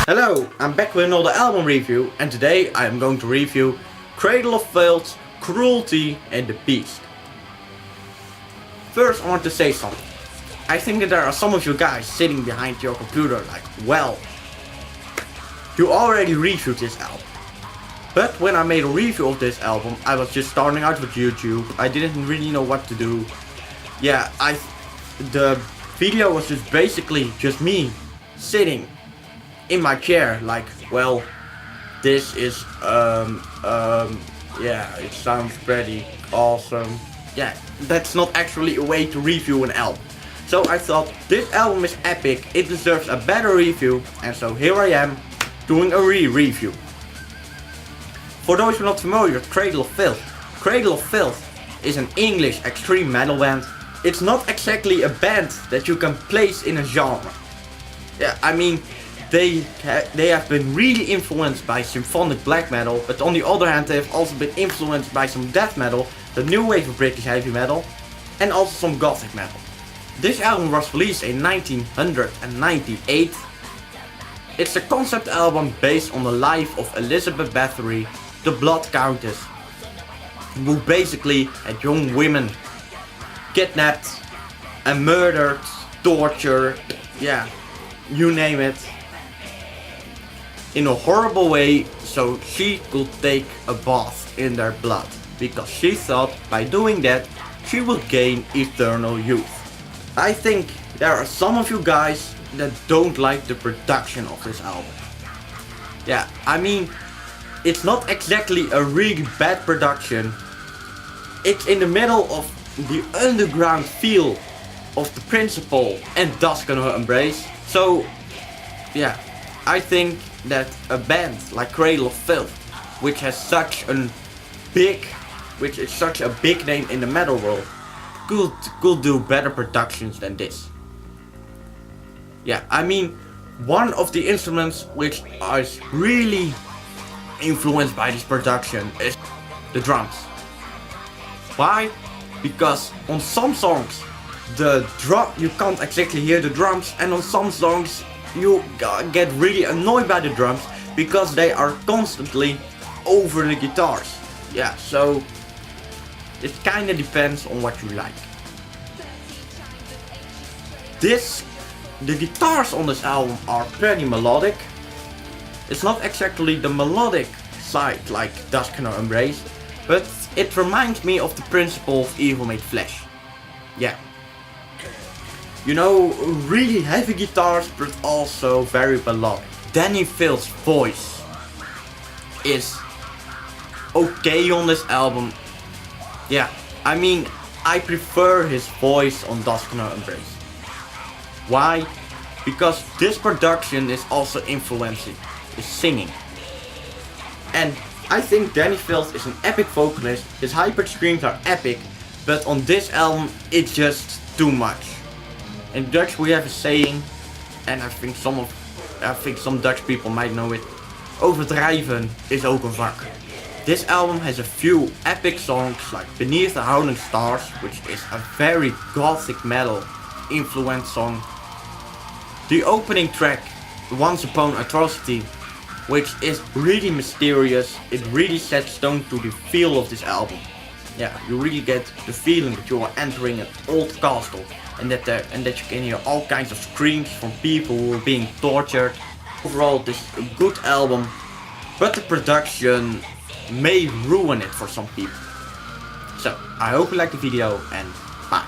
Hello, I'm back with another album review, and today I am going to review Cradle of Filth-Cruelty and the Beast. First I want to say something. I think that there are some of you guys sitting behind your computer like, well, you already reviewed this album. But when I made a review of this album, I was just starting out with YouTube. I didn't really know what to do. Yeah, the video was just basically just me sitting in my chair like, well, this is yeah, it sounds pretty awesome. Yeah, that's not actually a way to review an album. So I thought, this album is epic, it deserves a better review, and so here I am doing a re-review. For those who are not familiar with Cradle of Filth, Cradle of Filth is an English extreme metal band. It's not exactly a band that you can place in a genre. Yeah, I mean, they have been really influenced by symphonic black metal, but on the other hand they have also been influenced by some death metal, the new wave of British heavy metal, and also some gothic metal. This album was released in 1998. It's a concept album based on the life of Elizabeth Bathory, the Blood Countess, who basically had young women kidnapped and murdered, tortured, yeah, you name it, in a horrible way, so she could take a bath in their blood, because she thought by doing that she would gain eternal youth. I think there are some of you guys that don't like the production of this album. Yeah, I mean, it's not exactly a really bad production. It's in the middle of the underground feel of The Principle and Dusk on Her Embrace. So yeah, I think that a band like Cradle of Filth, which is such a big name in the metal world, could do better productions than this. Yeah, I mean, one of the instruments which is really influenced by this production is the drums. Why? Because on some songs you can't exactly hear the drums, and on some songs you get really annoyed by the drums because they are constantly over the guitars. Yeah, so it kinda depends on what you like. The guitars on this album are pretty melodic. It's not exactly the melodic side like Dusk on Her Embrace, but it reminds me of The Principle of Evil Made Flesh. Yeah. You know, really heavy guitars, but also very melodic. Danny Filth's voice is okay on this album. Yeah, I mean, I prefer his voice on Dusk on Her Embrace. Why? Because this production is also influencing his singing. And I think Danny Filth is an epic vocalist, his high-pitched screams are epic, but on this album it's just too much. In Dutch we have a saying, and I think some Dutch people might know it: overdrijven is ook een vak. This album has a few epic songs like Beneath the Howling Stars, which is a very gothic metal influenced song. The opening track, Once Upon Atrocity, which is really mysterious. It really sets tone to the feel of this album. Yeah, you really get the feeling that you are entering an old castle, and that you can hear all kinds of screams from people who are being tortured. Overall, this is a good album, but the production may ruin it for some people. So, I hope you liked the video, and bye.